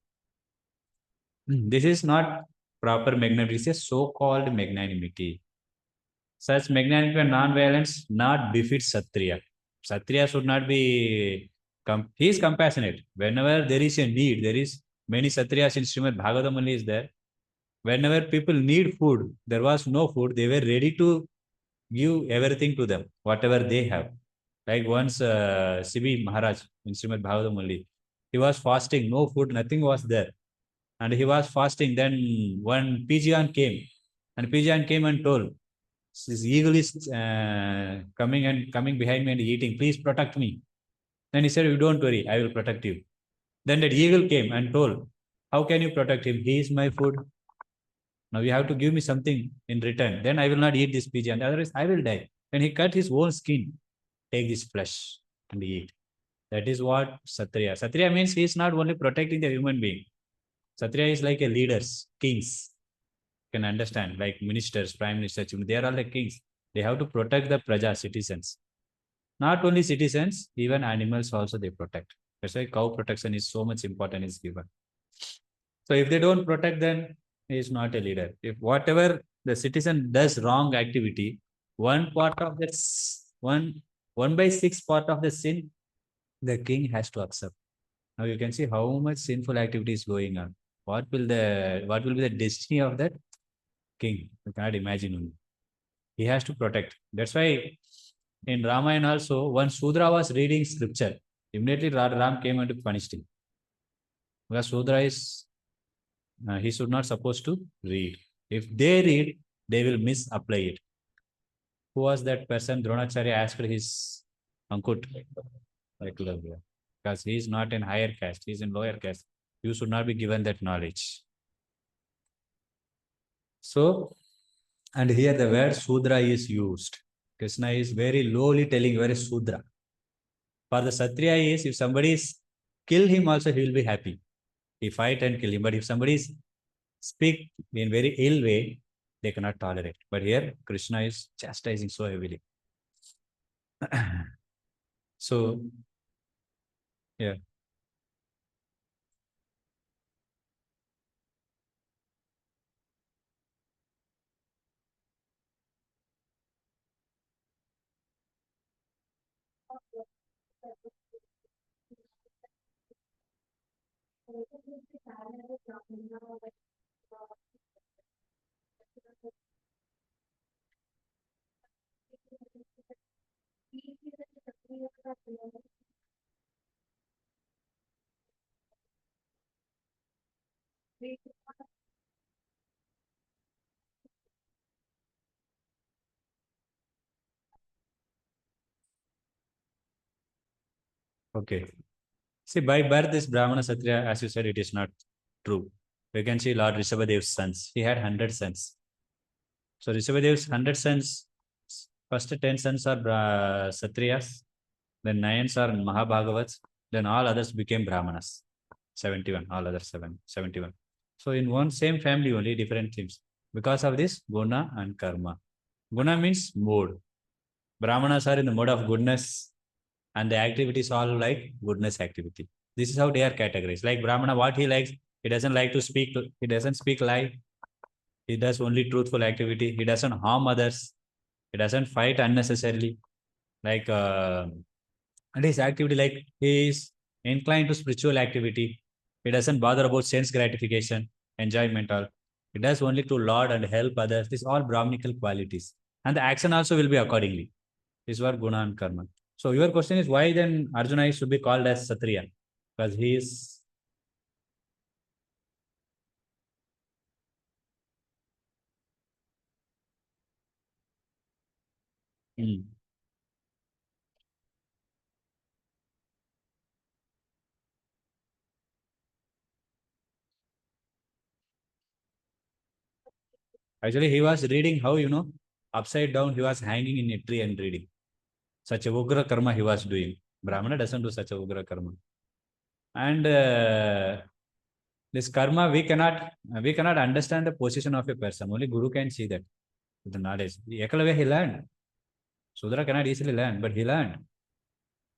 This is not proper magnanimity. It's a so-called magnanimity. Such magnanimity and non-violence not befits Satriya. Satriya should not be. He is compassionate. Whenever there is a need, there is many Satriyas in Srimad Bhagavatam only is there. Whenever people need food, there was no food. They were ready to give everything to them, whatever they have. Like once Sibi Maharaj in Srimad Bhagavatam only, he was fasting, no food, nothing was there. And he was fasting. Then one pigeon came, and pigeon came and told, this eagle is coming behind me and eating. Please protect me. Then he said, you don't worry, I will protect you. Then that eagle came and told, how can you protect him? He is my food. Now you have to give me something in return. Then I will not eat this pigeon. Otherwise, I will die. And he cut his own skin, take this flesh and eat. That is what Satriya. Satriya means he is not only protecting the human being. Satriya is like a leaders, kings. You can understand, like ministers, prime ministers, they are all the kings. They have to protect the praja, citizens. Not only citizens, even animals also they protect. That's why cow protection is so much important is given. So if they don't protect, then he is not a leader. If whatever the citizen does wrong activity, one part of that one by six part of the sin, the king has to accept. Now you can see how much sinful activity is going on. What will be the destiny of that king? You cannot imagine only. He has to protect. That's why in Ramayana also, when Sudra was reading scripture, immediately Ram came and punished him. Because Sudra is he should not supposed to read. If they read, they will misapply it. Who was that person? Dronacharya asked his Ankut. Because he is not in higher caste, he is in lower caste. You should not be given that knowledge. So, and here the word Sudra is used. Krishna is very lowly telling where is Sudra. For the Satriya is, if somebody is kill him also, he will be happy. He fight and kill him. But if somebody is speak in very ill way, they cannot tolerate. But here, Krishna is chastising so heavily. So, yeah. Okay. See, by birth, this Brahmana Satriya, as you said, it is not true. We can see Lord Rishabhadev's sons. He had 100 sons. So Rishabhadev's 100 sons, first 10 sons are Satriyas, then 9 are Mahabhagavats, then all others became Brahmanas. 71, all others 71. So in one same family only different things. Because of this, Guna and Karma. Guna means mode. Brahmanas are in the mode of goodness and the activities all like goodness activity. This is how they are categorized. Like Brahmana, what he likes, he doesn't like to speak, he doesn't speak lie. He does only truthful activity. He doesn't harm others. He doesn't fight unnecessarily. Like and his activity, like he is inclined to spiritual activity. He doesn't bother about sense gratification, enjoyment all. He does only to laud and help others. These all Brahminical qualities. And the action also will be accordingly. This were guna and karma. So your question is why then Arjuna should be called as Satriya? Because he is mm, Actually, he was reading how, upside down he was hanging in a tree and reading. Such a ugra karma he was doing. Brahmana doesn't do such a ugra karma. And this karma, we cannot understand the position of a person. Only Guru can see that with the knowledge. Ekalave he learned. Sudra cannot easily learn, but he learned.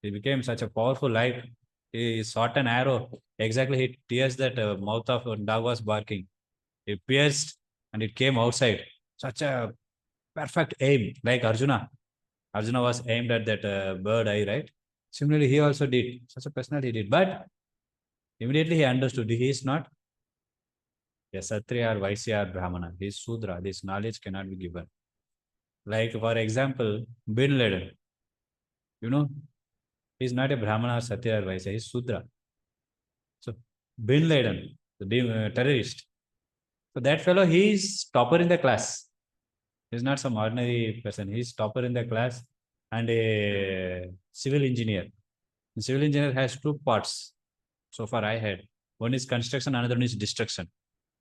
He became such a powerful light. He shot an arrow. Exactly, he pierced that mouth of a dog was barking. It pierced and it came outside. Such a perfect aim, like Arjuna. Arjuna was aimed at that bird eye, right? Similarly, he also did. Such a personality did. But immediately he understood he is not a Satriya or Vaisya or Brahmana. He is Sudra. This knowledge cannot be given. Like, for example, Bin Laden. You know, he is not a Brahmana or Satriya or Vaisya. He is Sudra. So, Bin Laden, the terrorist. So, that fellow, he is topper in the class. He is not some ordinary person. He is topper in the class and a civil engineer. The civil engineer has two parts. So far, I had. One is construction, another one is destruction.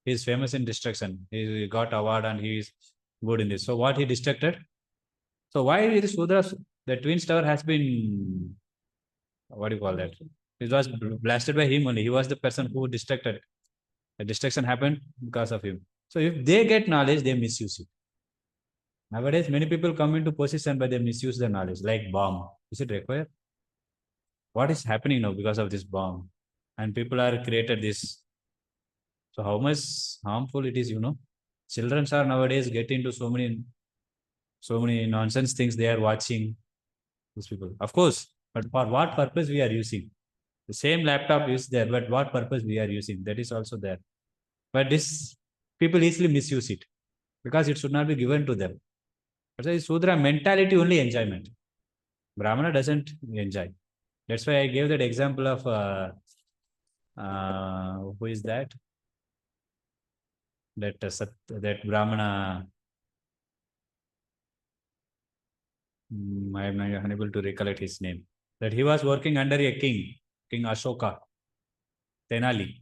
He is famous in destruction. He got award and he is good in this. So what he destructed? So why is Sudra? The Twins Tower has been, what do you call that? It was blasted by him only. He was the person who destructed. The destruction happened because of him. So if they get knowledge, they misuse it. Nowadays, many people come into position, but they misuse the knowledge, like bomb. Is it required? What is happening now because of this bomb? And people are created this. So how much harmful it is, Children are nowadays get into so many nonsense things they are watching. These people, of course, but for what purpose we are using? The same laptop is there, but what purpose we are using? That is also there. But this people easily misuse it because it should not be given to them. That's why Sudra mentality only enjoyment. Brahmana doesn't enjoy. That's why I gave that example of who is that? That Brahmana. I am not unable to recollect his name. That he was working under a king, King Ashoka, Tenali.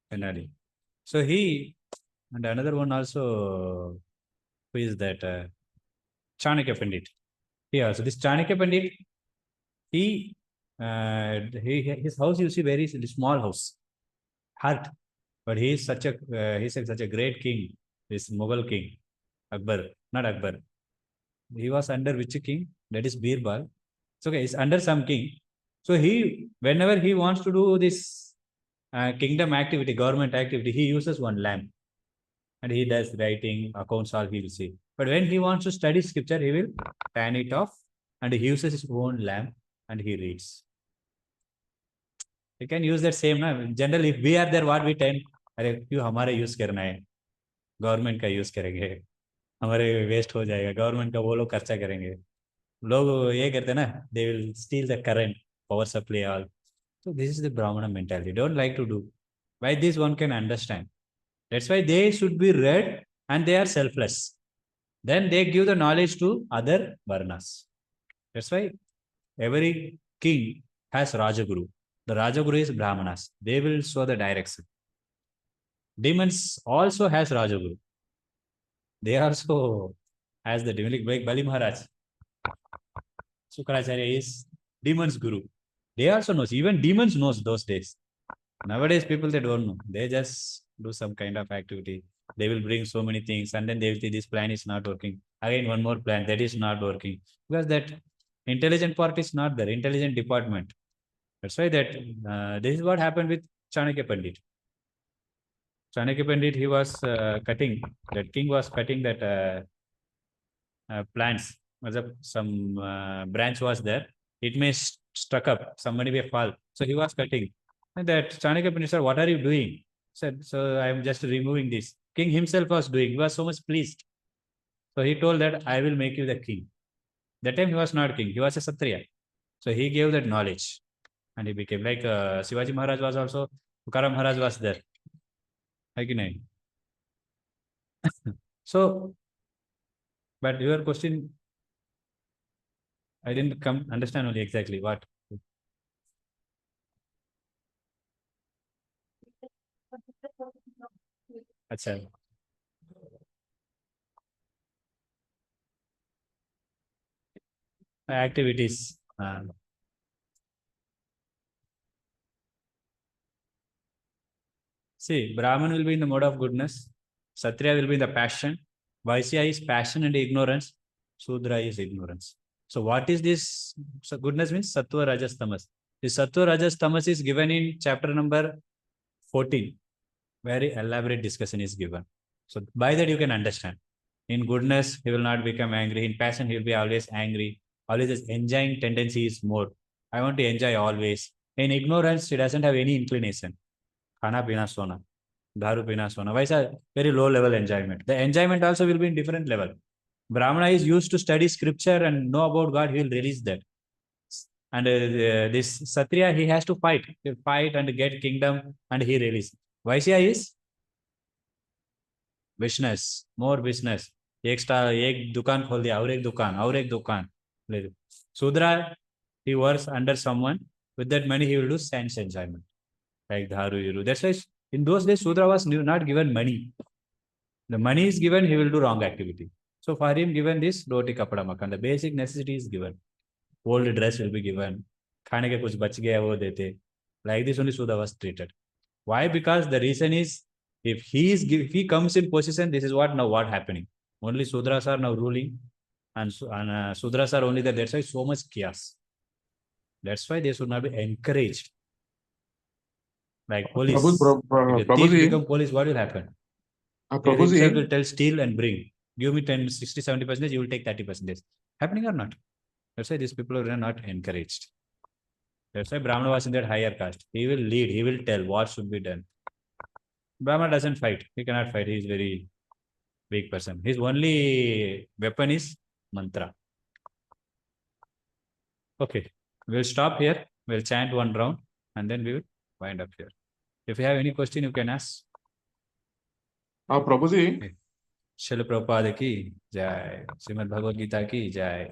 Tenali. So he, and another one also, who is that? Chanakya Pandit. He also, this Chanakya Pandit, he, his house, you see, very small house, hut. But he is he's such a great king, this Mughal king, Akbar, not Akbar. He was under which king? That is Birbal. It's okay, he's under some king. So he, whenever he wants to do this kingdom activity, government activity, he uses one lamp. And he does writing, accounts, all he will see. But when he wants to study scripture, he will turn it off and he uses his own lamp and he reads. You can use that same now. Generally, if we are there, what we tend, अरे क्यों हमारे use करना है, government का use करेंगे, हमारे waste हो जाएगा, गवर्नमेंट का वो लोग खर्चा करेंगे. लोग ये करते ना, they will steal the current, power supply all. So this is the Brahmana mentality. Don't like to do. Why this one can understand. That's why they should be read and they are selfless. Then they give the knowledge to other Varnas. That's why every king has Rajaguru. The Rajaguru is Brahmanas. They will show the direction. Demons also has Rajaguru. They also has the demon, like Bali Maharaj. Sukracharya is demons guru. They also knows. Even demons knows those days. Nowadays, people, they don't know. They just do some kind of activity. They will bring so many things and then they will say this plan is not working. Again, one more plan that is not working. Because that intelligent part is not there, intelligent department. That's why that this is what happened with Chanakya Pandit. Chanakya Pandit, he was cutting, that king was cutting that plants. Some branch was there. It may stuck up, somebody may fall. So he was cutting. And that Chanakya Pandit said, what are you doing? Said, so I am just removing this. King himself was doing. He was so much pleased. So he told that I will make you the king. That time he was not king. He was a Satriya. So he gave that knowledge. And he became like Shivaji Maharaj was also, Tukaram Maharaj was there. Like, so, but your question, I didn't come understand only exactly what. Acha. activities. See, Brahman will be in the mode of goodness, Kshatriya will be in the passion, Vaishya is passion and ignorance, Sudra is ignorance. So what is this? So goodness means Sattva, Rajas, Tamas. The Sattva, Rajas, Tamas is given in chapter number 14. Very elaborate discussion is given. So by that you can understand. In goodness, he will not become angry. In passion, he will be always angry. Always his enjoying tendency is more. I want to enjoy always. In ignorance, he doesn't have any inclination. Khana pina sona, daru pina sona. Why is a very low level enjoyment? The enjoyment also will be in different level. Brahmana is used to study scripture and know about God. He will release that. And this Satriya, he has to fight. He'll fight and get kingdom and he release. Vaishya is business, more business. एक दुकान खोल दिया और एक दुकान Sudra, he works under someone. With that money, he will do sense enjoyment, like Dharu, Yuru. That's why in those days, Sudra was not given money. The money is given, he will do wrong activity. So for him, given this roti kapda makan, the basic necessity is given. Old dress will be given. खाने के कुछ बच गया वो देते. Like this only Sudha was treated. Why? Because the reason is if he comes in position, this is what happening. Only Sudras are now ruling, and Sudras are only there. That's why so much chaos. That's why they should not be encouraged. Like police. If thieves become police, what will happen? He himself will tell steal and bring. Give me 10, 60, 70%, you will take 30%. Happening or not? That's why these people are not encouraged. That's why Brahmana was in that higher caste. He will lead, he will tell what should be done. Brahmana doesn't fight. He cannot fight. He is very weak person. His only weapon is mantra. Okay, we'll stop here. We'll chant one round and then we will wind up here. If you have any question, you can ask. Prabhuji. Srila Prabhupada ki jai. Srimad Bhagavad Gita ki jai.